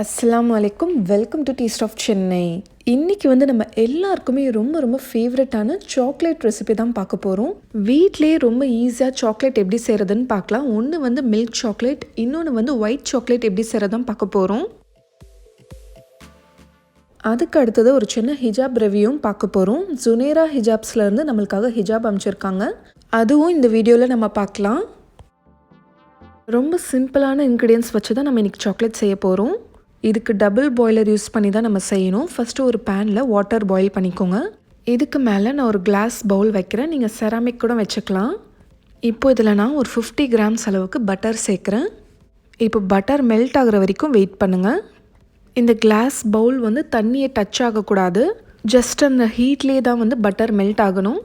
அஸ்ஸலாமு அலைக்கும். Welcome to taste of Chennai. இன்னைக்கு நம்ம எல்லாருக்குமே ரொம்ப ஃபேவரட்டான சாக்லேட் ரெசிபி தான் பார்க்க போகிறோம். வீட்டிலே ரொம்ப ஈஸியாக சாக்லேட் எப்படி செய்கிறதுன்னு பார்க்கலாம். ஒன்று மில்க் சாக்லேட், இன்னொன்று ஒயிட் சாக்லேட் எப்படி செய்கிறதான் பார்க்க போகிறோம். அதுக்கு அடுத்தது ஒரு சின்ன ஹிஜாப் ரிவ்யூவும் பார்க்க போகிறோம். ஜுனேரா ஹிஜாப்ஸ்லேருந்து நம்மளுக்காக ஹிஜாப் அமைச்சிருக்காங்க. அதுவும் இந்த வீடியோவில் நம்ம பார்க்கலாம். ரொம்ப சிம்பிளான இன்க்ரீடியன்ஸ் வச்சு தான் நம்ம இன்றைக்கி சாக்லேட் செய்ய போகிறோம். இதுக்கு டபுள் பாய்லர் யூஸ் பண்ணி தான் நம்ம செய்யணும். ஃபஸ்ட்டு ஒரு பேனில் வாட்டர் பாயில் பண்ணிக்கோங்க. இதுக்கு மேலே நான் ஒரு கிளாஸ் பவுல் வைக்கிறேன். நீங்கள் செராமிக் கூட வச்சுக்கலாம். இப்போ இதில் நான் ஒரு 50 கிராம்ஸ் அளவுக்கு பட்டர் சேர்க்குறேன். இப்போ பட்டர் மெல்ட் ஆகிற வரைக்கும் வெயிட் பண்ணுங்கள். இந்த கிளாஸ் பவுல் தண்ணியை டச் ஆகக்கூடாது. ஜஸ்ட் அந்த ஹீட்லேயே தான் பட்டர் மெல்ட் ஆகணும்.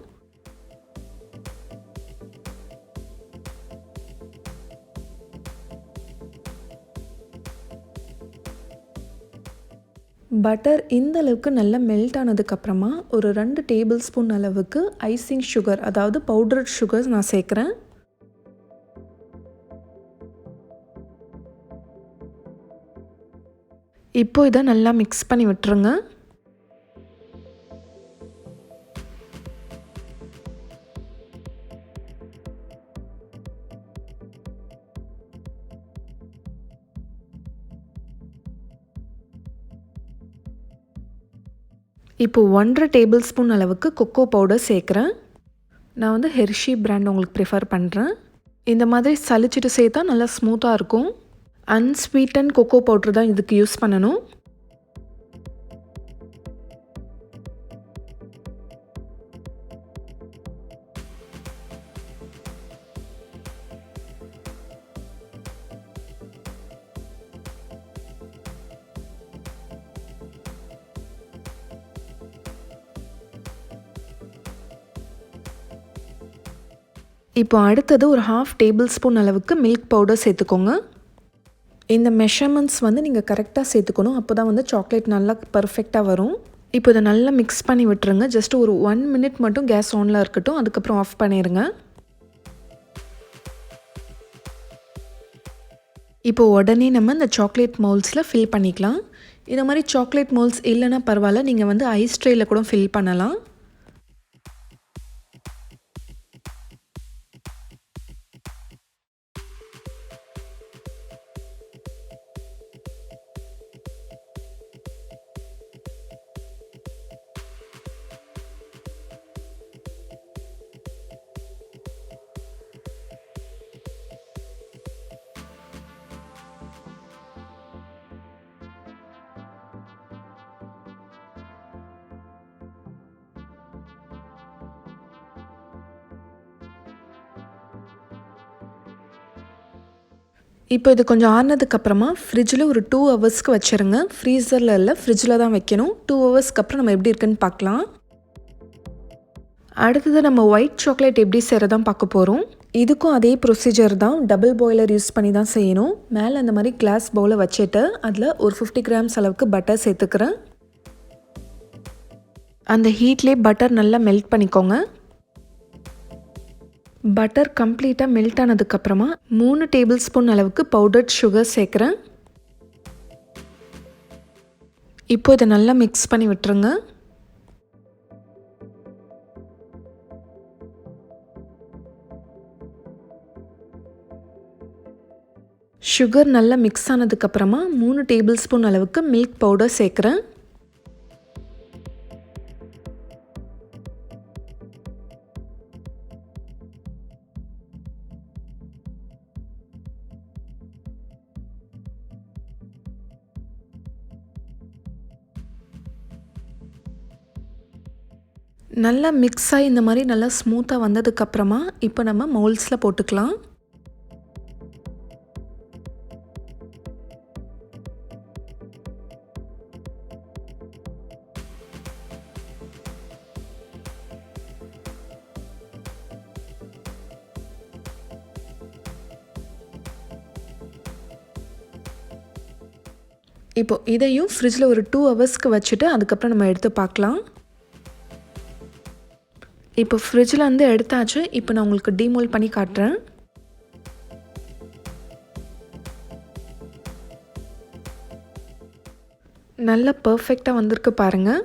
பட்டர் இந்த அளவுக்கு நல்லா மெல்ட் ஆனதுக்கப்புறமா ஒரு 2 டேபிள் ஸ்பூன் அளவுக்கு ஐசிங் சுகர், அதாவது பவுடர்ட் சுகர்ஸ் நான் சேர்க்குறேன். இப்போ இதை நல்லா மிக்ஸ் பண்ணி விட்டுருங்க. இப்போ 1.5 டேபிள் ஸ்பூன் அளவுக்கு கொக்கோ பவுடர் சேர்க்குறேன். நான் ஹெர்ஷி பிராண்ட் உங்களுக்கு ப்ரிஃபர் பண்ணுறேன். இந்த மாதிரி சலிச்சிட்டு சேர்த்தா நல்லா ஸ்மூத்தாக இருக்கும். அன்ஸ்வீட்டன் கொக்கோ பவுடர் தான் இதுக்கு யூஸ் பண்ணணும். இப்போ அடுத்தது ஒரு 1/2 டேபிள் ஸ்பூன் அளவுக்கு மில்க் பவுடர் சேர்த்துக்கோங்க. இந்த மெஷர்மெண்ட்ஸ் நீங்கள் கரெக்டாக சேர்த்துக்கணும். அப்போ தான் சாக்லேட் நல்லா பர்ஃபெக்டாக வரும். இப்போ இதை நல்லா மிக்ஸ் பண்ணி விட்டுருங்க. ஜஸ்ட் ஒரு 1 மினிட் மட்டும் கேஸ் ஆனில் இருக்கட்டும். அதுக்கப்புறம் ஆஃப் பண்ணிடுங்க. இப்போ உடனே நம்ம இந்த சாக்லேட் மோல்ஸில் ஃபில் பண்ணிக்கலாம். இந்த மாதிரி சாக்லேட் மோல்ஸ் இல்லைன்னா பரவாயில்ல, நீங்கள் ஐஸ் ட்ரேயில் கூட ஃபில் பண்ணலாம். இப்போ இது கொஞ்சம் ஆறினதுக்கப்புறமா ஃப்ரிட்ஜில் ஒரு 2 ஹவர்ஸ்க்கு வச்சுருங்க. ஃப்ரீசரில் இல்லை, ஃப்ரிட்ஜில் தான் வைக்கணும். 2 ஹவர்ஸ்க்கு அப்புறம் நம்ம எப்படி இருக்குன்னு பார்க்கலாம். அடுத்தது நம்ம ஒயிட் சாக்லேட் எப்படி செய்கிறதான் பார்க்க போகிறோம். இதுக்கும் அதே ப்ரொசீஜர் தான். டபுள் பாய்லர் யூஸ் பண்ணி தான் செய்யணும். மேலே அந்த மாதிரி கிளாஸ் பவுலை வச்சுட்டு அதில் ஒரு 50 கிராம்ஸ் அளவுக்கு பட்டர் சேர்த்துக்கிறேன். அந்த ஹீட்லேயே பட்டர் நல்லா மெல்ட் பண்ணிக்கோங்க. பட்டர் கம்ப்ளீட்டாக மெல்ட் ஆனதுக்கப்புறமா 3 டேபிள் ஸ்பூன் அளவுக்கு பவுடர்ட் சுகர் சேர்க்குறேன். இப்போ இதை நல்லா மிக்ஸ் பண்ணி விட்டுருங்க. சுகர் நல்லா மிக்ஸ் ஆனதுக்கப்புறமா 3 டேபிள் ஸ்பூன் அளவுக்கு மில்க் பவுடர் சேர்க்குறேன். நல்லா மிக்ஸ் ஆகி இந்த மாதிரி நல்லா ஸ்மூத்தாக வந்ததுக்கப்புறமா இப்போ நம்ம மோல்ஸில் போட்டுக்கலாம். இப்போ இதையும் ஃப்ரிட்ஜில் ஒரு 2 ஹவர்ஸ்க்கு வச்சுட்டு அதுக்கப்புறம் நம்ம எடுத்து பார்க்கலாம். இப்போ ஃப்ரிட்ஜில் எடுத்தாச்சு. இப்போ நான் உங்களுக்கு டீமோல்ட் பண்ணி காட்டுறேன். நல்லா பர்ஃபெக்டாக வந்திருக்கு பாருங்கள்.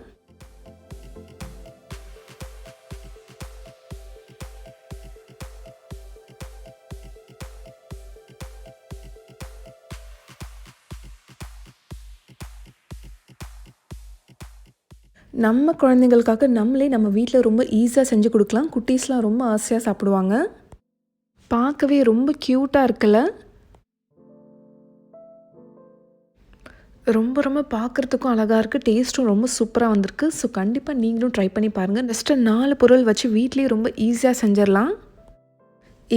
நம்ம குழந்தைங்களுக்காக நம்மளே நம்ம வீட்டில் ரொம்ப ஈஸியாக செஞ்சு கொடுக்கலாம். குட்டீஸ்லாம் ரொம்ப ஆசையாக சாப்பிடுவாங்க. பார்க்கவே ரொம்ப க்யூட்டாக இருக்குல்ல. ரொம்ப ரொம்ப பார்க்குறதுக்கும் அழகாக இருக்குது. டேஸ்ட்டும் ரொம்ப சூப்பராக வந்திருக்கு. ஸோ கண்டிப்பாக நீங்களும் ட்ரை பண்ணி பாருங்கள். ஜஸ்ட்டு 4 பொருள் வச்சு வீட்லேயே ரொம்ப ஈஸியாக செஞ்சிடலாம்.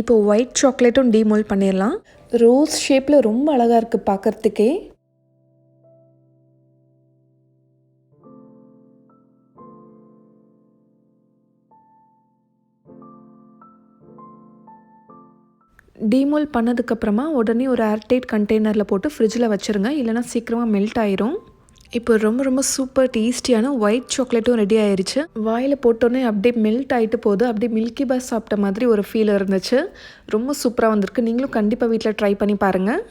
இப்போ ஒயிட் சாக்லேட்டும் டீமோல்ட் பண்ணிடலாம். ரோஸ் ஷேப்பில் ரொம்ப அழகாக இருக்குது பார்க்குறதுக்கே. டீமோல்ட் பண்ணதுக்கப்புறமா உடனே ஒரு ஏர்டைட் கண்டெய்னரில் போட்டு ஃப்ரிட்ஜில் வச்சுருங்க. இல்லைனா சீக்கிரமாக மெல்ட் ஆயிரும். இப்போ ரொம்ப ரொம்ப சூப்பர் டேஸ்டியான ஒயிட் சாக்லேட்டும் ரெடி ஆயிடுச்சு. வாயில் போட்டோன்னே அப்படியே மெல்ட் ஆகிட்டு போகுது. அப்படியே மில்கி பார் சாப்பிட்ட மாதிரி ஒரு ஃபீல் இருந்துச்சு. ரொம்ப சூப்பராக வந்திருக்கு. நீங்களும் கண்டிப்பாக வீட்டில் ட்ரை பண்ணி பாருங்கள்.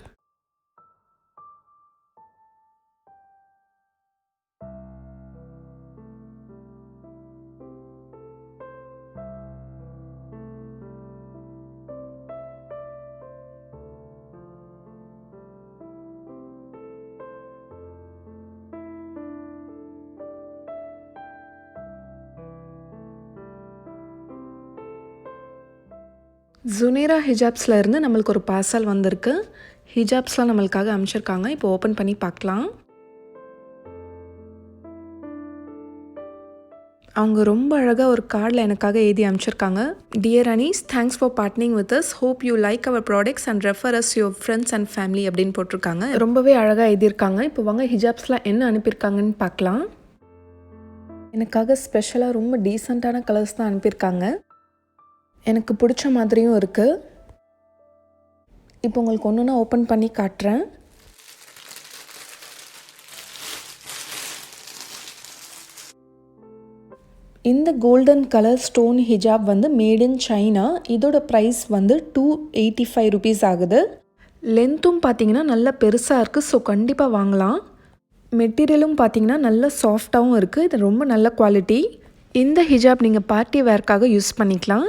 Zunayrah Hijabsல இருந்து நம்மளுக்கு ஒரு பார்சல் வந்திருக்கு. ஹிஜாப்ஸ்லாம் நம்மளுக்காக அனுப்பிச்சிருக்காங்க. இப்போ ஓப்பன் பண்ணி பார்க்கலாம். அவங்க ரொம்ப அழகாக ஒரு கார்டில் எனக்காக எழுதி அனுப்பிச்சிருக்காங்க. Dear Anees, thanks for partnering with us. Hope you like our products and refer us your friends and family அப்படின்னு போட்டிருக்காங்க. ரொம்பவே அழகாக எழுதியிருக்காங்க. இப்போ வாங்க ஹிஜாப்ஸ்லாம் என்ன அனுப்பியிருக்காங்கன்னு பார்க்கலாம். எனக்காக ஸ்பெஷலாக ரொம்ப டீசெண்டான கலர்ஸ் தான் அனுப்பியிருக்காங்க. எனக்கு பிடிச்ச மாதிரியும் இருக்குது. இப்போ உங்களுக்கு ஒன்று ஓப்பன் பண்ணி காட்டுறேன். இந்த கோல்டன் கலர் ஸ்டோன் ஹிஜாப் வந்து மேட் இன் சைனா. இதோட ப்ரைஸ் வந்து 285 rupees ஆகுது. லென்த்தும் பார்த்தீங்கன்னா நல்லா பெருசாக இருக்குது. ஸோ கண்டிப்பாக வாங்கலாம். மெட்டீரியலும் பார்த்தீங்கன்னா நல்லா சாஃப்டாகவும் இருக்குது. இது ரொம்ப நல்ல குவாலிட்டி. இந்த ஹிஜாப் நீங்கள் பார்ட்டி வேர்க்காக யூஸ் பண்ணிக்கலாம்.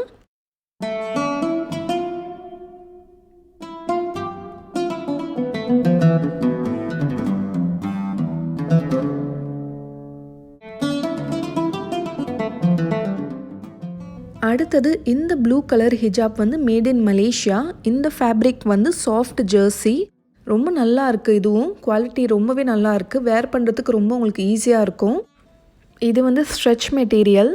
அடுத்தது இந்த ப்ளூ கலர் ஹிஜாப் வந்து மேட் இன் மலேசியா. இந்த ஃபேப்ரிக் வந்து சாஃப்ட் ஜெர்சி. ரொம்ப நல்லா இருக்குது. இதுவும் குவாலிட்டி ரொம்பவே நல்லா இருக்குது. வேர் பண்ணுறதுக்கு ரொம்ப உங்களுக்கு ஈஸியாக இருக்கும். இது வந்து ஸ்ட்ரெச் மெட்டீரியல்.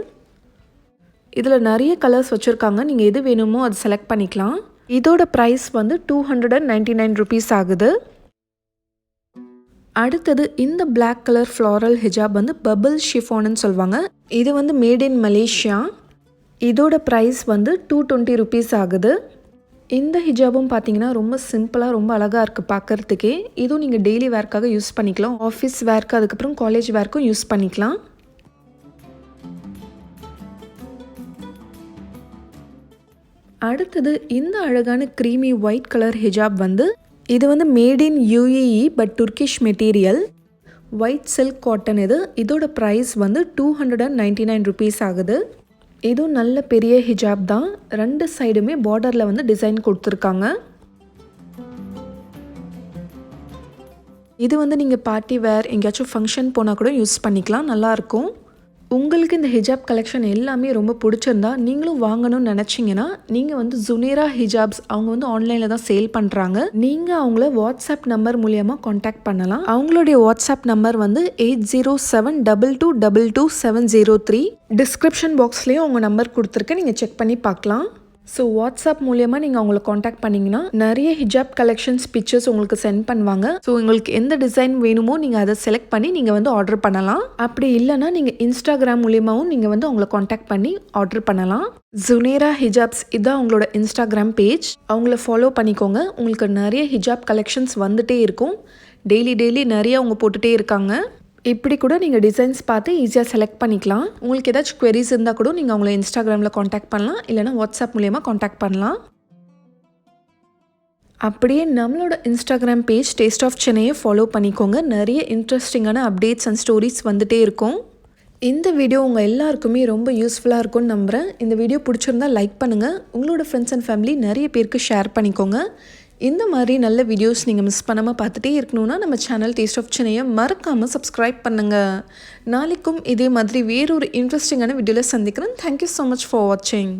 இதில் நிறைய கலர்ஸ் வச்சுருக்காங்க. நீங்கள் எது வேணுமோ அது செலக்ட் பண்ணிக்கலாம். இதோட ப்ரைஸ் வந்து 299 rupees ஆகுது. அடுத்தது இந்த பிளாக் கலர் ஃப்ளாரல் ஹிஜாப் வந்து பபிள் ஷிஃபான்னு சொல்லுவாங்க. இது வந்து மேட் இன் மலேசியா. இதோட ப்ரைஸ் வந்து 220 rupees ஆகுது. இந்த ஹிஜாபும் பார்த்தீங்கன்னா ரொம்ப சிம்பிளாக ரொம்ப அழகாக இருக்குது பார்க்குறதுக்கே. இதுவும் நீங்கள் டெய்லி வேர்க்காக யூஸ் பண்ணிக்கலாம். ஆஃபீஸ் வேர்க்கு அதுக்கப்புறம் காலேஜ் வேர்க்கும் யூஸ் பண்ணிக்கலாம். அடுத்தது இந்த அழகான க்ரீமி ஒயிட் கலர் ஹிஜாப் வந்து இது வந்து made in UAE but Turkish material. White silk cotton இது. இதோட ப்ரைஸ் வந்து 299 rupees ஆகுது. இதுவும் நல்ல பெரிய ஹிஜாப் தான். 2 சைடுமே பார்டரில் வந்து டிசைன் கொடுத்துருக்காங்க. இது வந்து நீங்கள் பார்ட்டி வேர் எங்கேயாச்சும் ஃபங்க்ஷன் போனால் கூட யூஸ் பண்ணிக்கலாம். நல்லாயிருக்கும். உங்களுக்கு இந்த ஹிஜாப் கலெக்ஷன் எல்லாமே ரொம்ப பிடிச்சிருந்தா நீங்களும் வாங்கணும்னு நினச்சிங்கன்னா நீங்கள் வந்து Zunayrah Hijabs அவங்க வந்து ஆன்லைனில் தான் சேல் பண்ணுறாங்க. நீங்கள் அவங்கள வாட்ஸ்அப் நம்பர் மூலியமாக காண்டாக்ட் பண்ணலாம். அவங்களுடைய வாட்ஸ்அப் நம்பர் வந்து 8072222703. டிஸ்கிரிப்ஷன் பாக்ஸ்லேயும் அவங்க நம்பர் கொடுத்துருக்கேன். நீங்கள் செக் பண்ணி பார்க்கலாம். ஸோ வாட்ஸ்அப் மூலியமாக நீங்கள் அவங்களை காண்டாக்ட் பண்ணிங்கன்னா நிறைய ஹிஜாப் கலெக்ஷன்ஸ் பிக்சர்ஸ் உங்களுக்கு சென்ட் பண்ணுவாங்க. ஸோ உங்களுக்கு எந்த டிசைன் வேணுமோ நீங்கள் அதை செலக்ட் பண்ணி நீங்கள் வந்து ஆர்டர் பண்ணலாம். அப்படி இல்லைனா நீங்கள் இன்ஸ்டாகிராம் மூலியமாகவும் நீங்கள் வந்து அவங்கள காண்டாக்ட் பண்ணி ஆர்டர் பண்ணலாம். Zunayrah Hijabs இதான் அவங்களோட இன்ஸ்டாகிராம் பேஜ். அவங்கள ஃபாலோ பண்ணிக்கோங்க. உங்களுக்கு நிறைய ஹிஜாப் கலெக்ஷன்ஸ் வந்துட்டே இருக்கும். டெய்லி நிறைய அவங்க போட்டுகிட்டே இருக்காங்க. இப்படி கூட நீங்கள் டிசைன்ஸ் பார்த்து ஈஸியாக செலக்ட் பண்ணிக்கலாம். உங்களுக்கு ஏதாச்சும் queries இருந்தால் கூட நீங்கள் அவங்கள இன்ஸ்டாகிராமில் காண்டாக்ட் பண்ணலாம். இல்லைனா வாட்ஸ்அப் மூலியமாக காண்டாக்ட் பண்ணலாம். அப்படியே நம்மளோட இன்ஸ்டாகிராம் பேஜ் டேஸ்ட் ஆஃப் சென்னையை ஃபாலோ பண்ணிக்கோங்க. நிறைய இன்ட்ரெஸ்டிங்கான அப்டேட்ஸ் அண்ட் ஸ்டோரிஸ் வந்துகிட்டே இருக்கும். இந்த வீடியோ உங்கள் எல்லாருக்குமே ரொம்ப யூஸ்ஃபுல்லாக இருக்கும்னு நம்புகிறேன். இந்த வீடியோ பிடிச்சிருந்தால் லைக் பண்ணுங்கள். உங்களோட ஃப்ரெண்ட்ஸ் அண்ட் ஃபேமிலி நிறைய பேருக்கு ஷேர் பண்ணிக்கோங்க. இந்த மாதிரி நல்ல வீடியோஸ் நீங்கள் மிஸ் பண்ணாமல் பார்த்துட்டே இருக்கணும்னா நம்ம சேனல் டேஸ்ட் ஆஃப் சென்னையை மறக்காமல் சப்ஸ்கிரைப் பண்ணுங்கள். நாளைக்கும் இதே மாதிரி வேறொரு இன்ட்ரெஸ்டிங்கான வீடியோவில் சந்திக்கிறேன். தேங்க்யூ ஸோ மச் ஃபார் வாட்சிங்.